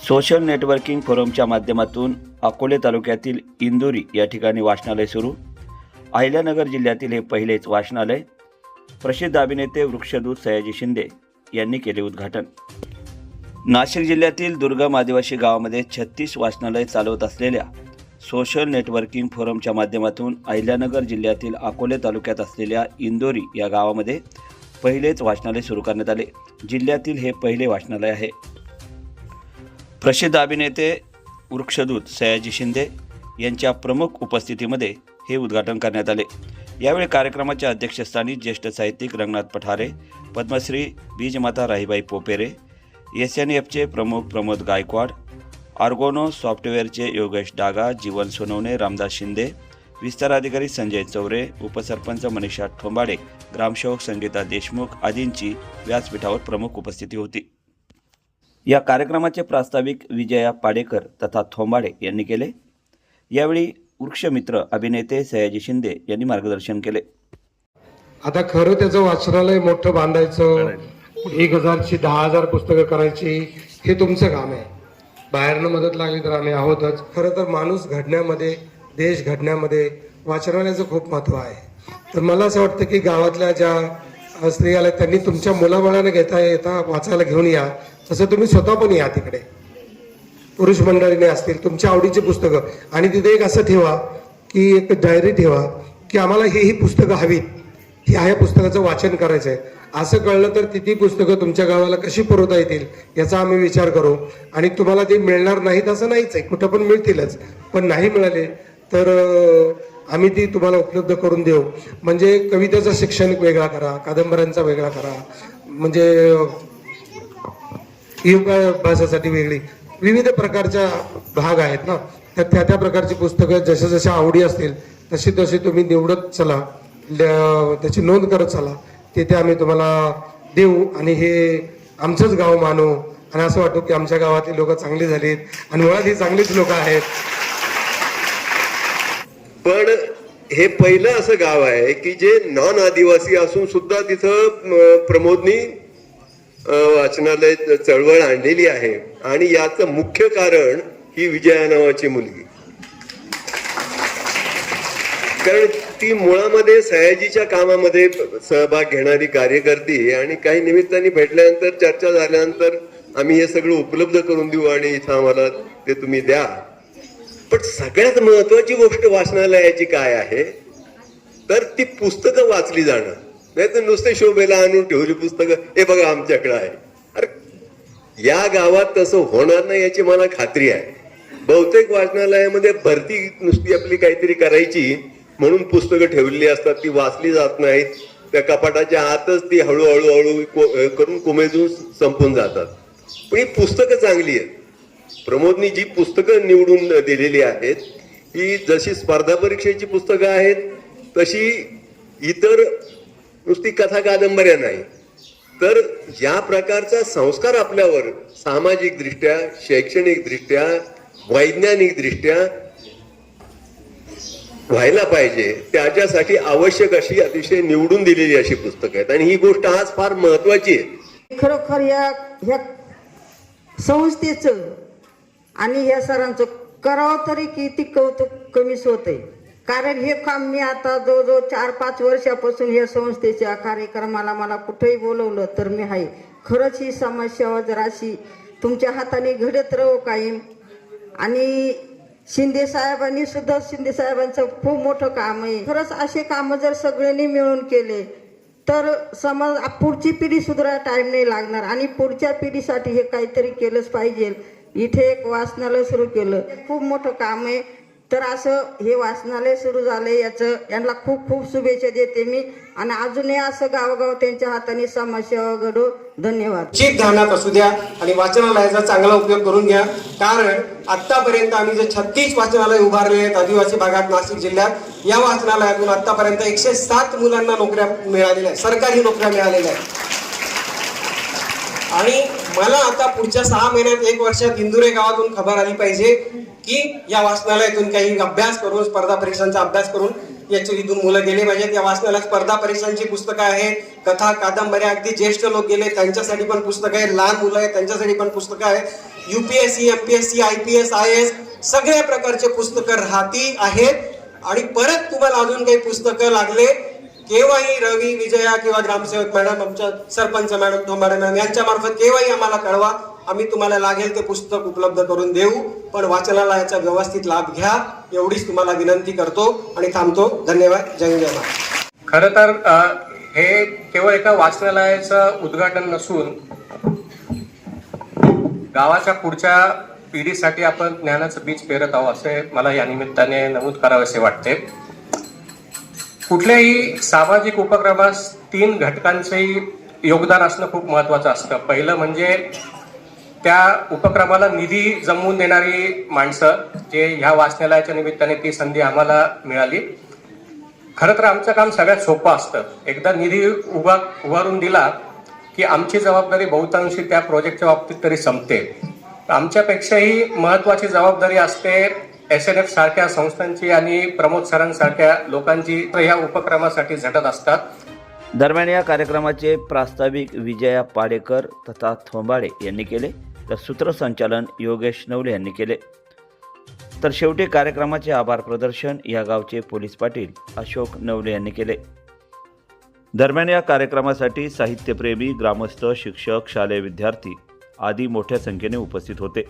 Social networking फोरमच्या माध्यमातून अकोले तालुक्यातील इंदोरी या ठिकाणी वाचनालय सुरू. अहिल्यानगर जिल्ह्यातील हे पहिलेच वाचनालय. प्रसिद्ध अभिनेते वृक्षदूत सयाजी शिंदे यांनी केले उद्घाटन. नाशिक जिल्ह्यातील दुर्गम आदिवासी गावामध्ये 36 वाचनालय चालवत असलेल्या सोशल नेटवर्किंग फोरमच्या माध्यमातून अहिल्यानगर जिल्ह्यातील अकोले तालुक्यात असलेल्या इंदोरी या गावामध्ये पहिलेच वाचनालय सुरू करण्यात आले. जिल्ह्यातील हे पहिले वाचनालय आहे. प्रसिद्ध अभिनेते वृक्षदूत सयाजी शिंदे यांच्या प्रमुख उपस्थितीमध्ये हे उद्घाटन करण्यात आले. यावेळी कार्यक्रमाच्या अध्यक्षस्थानी ज्येष्ठ साहित्यिक रंगनाथ पठारे, पद्मश्री बीजमाता राहीबाई पोपेरे, SNFचे प्रमुख प्रमोद गायकवाड, आर्गोनो सॉफ्टवेअरचे योगेश डागा, जीवन सोनवणे, रामदास शिंदे, विस्तार अधिकारी संजय चौरे, उपसरपंच मनीषा ठोंबाडे, ग्रामसेवक संगीता देशमुख आदींची व्यासपीठावर प्रमुख उपस्थिती होती. या कार्यक्रमाचे प्रास्ताविक विजया पाडेकर तथा थोंबाडे यांनी केले. यावेळी वृक्षमित्र अभिनेते सयाजी शिंदे यांनी मार्गदर्शन केले. आता खरं त्याचं वाचनालय मोठं बांधायचं, 1000 ची 10,000 पुस्तकं करायची, हे तुमचं काम आहे. बाहेरनं मदत लागली तर आम्ही आहोतच. खरं तर माणूस घडण्यामध्ये, देश घडण्यामध्ये वाचनालयाचं खूप महत्त्व आहे. तर मला असं वाटतं की गावातल्या ज्या स्त्रियाला त्यांनी तुमच्या मुलाबाळांना घेता येता वाचायला घेऊन या, तसं तुम्ही स्वतः पण या तिकडे. पुरुष मंडळीने असतील तुमच्या आवडीची पुस्तकं, आणि तिथे एक असं ठेवा की एक डायरी ठेवा की आम्हाला ही पुस्तकं हवीत, ह्या पुस्तकाचं वाचन करायचं आहे. असं कळलं तर ती पुस्तकं तुमच्या गावाला कशी पुरवता येतील याचा आम्ही विचार करू. आणि तुम्हाला ते मिळणार नाहीत असं नाहीच आहे, कुठं पण मिळतीलच, पण नाही मिळाले तर आम्ही ती तुम्हाला उपलब्ध करून देऊ. म्हणजे कवितेचं शिक्षण वेगळा करा, कादंबऱ्यांचा वेगळा करा, म्हणजे अभ्यासासाठी वेगळी, विविध प्रकारच्या भाग आहेत ना, तर त्या प्रकारची पुस्तकं जशा जशा आवडी असतील तशी तशी तुम्ही निवडत चला, त्याची नोंद करत चला. तिथे आम्ही तुम्हाला देऊ आणि हे आमचंच गाव मानू आणि असं वाटू की आमच्या गावातली लोक चांगली झालीत आणि मुळात ही चांगलीच लोक आहेत. पण हे पहिलं असं गाव आहे की जे नॉन आदिवासी असून सुद्धा तिथं प्रमोदनी वाचनालय चळवळ आणलेली आहे. आणि याचं मुख्य कारण ही विजया नावाची मुलगी, कारण ती मुळामध्ये सयाजीच्या कामामध्ये सहभाग घेणारी कार्यकर्ती. आणि काही निमित्ताने भेटल्यानंतर, चर्चा झाल्यानंतर आम्ही हे सगळं उपलब्ध करून देऊ आणि इथं आम्हाला ते तुम्ही द्या. पण सगळ्यात महत्वाची गोष्ट वाचनालयाची काय आहे तर ती पुस्तकं वाचली जाणं, नाही तर नुसते शोभेला आणून ठेवली पुस्तकं, हे बघा आमच्याकडे आहे. अरे या गावात तसं होणार नाही याची मला खात्री आहे. बहुतेक वाचनालयामध्ये भरती नुसती आपली काहीतरी करायची म्हणून पुस्तकं ठेवलेली असतात, ती वाचली जात नाहीत. त्या कपाटाच्या आतच ती हळूहळू करून कोमेजून संपून जातात. पण ही पुस्तकं चांगली आहेत. प्रमोदनी जी पुस्तकं निवडून दिलेली आहेत ही जशी स्पर्धा परीक्षेची पुस्तकं आहेत तशी इतर नुसती कथा कादंबऱ्या नाही, तर या प्रकारचा संस्कार आपल्यावर सामाजिक दृष्ट्या, शैक्षणिक दृष्ट्या, वैज्ञानिक दृष्ट्या व्हायला पाहिजे. त्याच्यासाठी आवश्यक अशी अतिशय निवडून दिलेली अशी पुस्तकं आहेत. आणि ही गोष्ट आज फार महत्वाची आहे. खरोखर ह्या संस्थेचं आणि ह्या सरांचं करावं तरी किती कौतुक कमीच होतंय. कारण हे काम मी आता जवळजवळ 4-5 वर्षापासून या संस्थेच्या कार्यक्रमाला मला कुठेही बोलवलं तर मी आहे. खरंच ही समाजसेवा जर अशी तुमच्या हाताने घडत राहो कायम. आणि शिंदे साहेबांनी सुद्धा, शिंदे साहेबांचं खूप मोठं काम आहे. खरंच असे कामं जर सगळ्यांनी मिळून केले तर समाज, पुढची पिढी सुधारायला टाइम नाही लागणार. आणि पुढच्या पिढीसाठी हे काहीतरी केलंच पाहिजे. इथे एक वाचनालय सुरू केलं, खूप मोठं काम आहे. तर असं हे वाचनालय सुरू झालं याचं यांना खूप खूप शुभेच्छा देते मी. आणि अजूनही असं गावोगाव त्यांच्या हाताने समाजसेवा घडो. धन्यवाद. चित ध्यानात असू द्या आणि वाचनालयाचा चांगला उपयोग करून घ्या. कारण आतापर्यंत आम्ही जे 36 वाचनालय उभारले आहेत आदिवासी भागात नाशिक जिल्ह्यात, या वाचनालयातून आतापर्यंत 107 मुलांना नोकऱ्या मिळालेल्या आहेत, सरकारी नोकऱ्या मिळालेल्या आहेत. आणि मला आता पुढच्या 6 महिन्यात 1 वर्षात इंदुरे गावातून खबर आली पाहिजे की या वाचनालयातून काही अभ्यास करून, स्पर्धा परीक्षांचा अभ्यास करून याच्यातून मुलं गेले पाहिजेत. या वाचनालयात स्पर्धा परीक्षांची पुस्तकं आहेत, कथा कादंबऱ्या, अगदी ज्येष्ठ लोक गेले त्यांच्यासाठी पण पुस्तकं आहेत, लहान मुलं आहेत त्यांच्यासाठी पण पुस्तकं आहेत. UPSC, MPSC, IPS, IAS सगळ्या प्रकारचे पुस्तकं राहती आहेत. आणि परत तुम्हाला अजून काही पुस्तकं लागले केव्हाही रवी, विजया किंवा ग्रामसेवक मॅडम, आमच्या सरपंच मॅडम, ठोंबाडे मॅडम यांच्या मार्फत केव्हाही आम्हाला कळवा. आम्ही तुम्हाला लागेल ते पुस्तक उपलब्ध करून देऊ. पण वाचनालयाचा व्यवस्थित लाभ घ्या एवढीच तुम्हाला विनंती करतो आणि थांबतो. धन्यवाद. जय हिंद, जय महाराष्ट्र. खरं तर हे केवळ एका वाचनालयाचं उद्घाटन नसून गावाच्या पुढच्या पिढीसाठी आपण ज्ञानाचं बीज पेरत आहोत असे मला या निमित्ताने नमूद करावेसे वाटते. कुठल्याही सामाजिक उपक्रमास 3 घटकांचंही योगदान असणं खूप महत्वाचं असतं. पहिलं म्हणजे त्या उपक्रमाला निधी जमवून देणारी माणसं, जे ह्या वाचनालयाच्या निमित्ताने ती संधी आम्हाला मिळाली. खरं तर आमचं काम सगळ्यात सोपं असतं. एकदा निधी उभारून दिला की आमची जबाबदारी बहुतांशी त्या प्रोजेक्टच्या बाबतीत तरी संपते. आमच्यापेक्षाही महत्वाची जबाबदारी असते SNF सारख्या संस्थांची आणि प्रमोद सरांसारख्या लोकांची या उपक्रमासाठी झटत असतात. दरम्यान या कार्यक्रमाचे प्रास्ताविक विजया पाडेकर तथा थोंबाडे यांनी केले, तर सूत्रसंचालन योगेश नवले यांनी केले. तर शेवटी कार्यक्रमाचे आभार प्रदर्शन या गावचे पोलीस पाटील अशोक नवले यांनी केले. दरम्यान या कार्यक्रमासाठी साहित्यप्रेमी, ग्रामस्थ, शिक्षक, शालेय विद्यार्थी आदी मोठ्या संख्येने उपस्थित होते.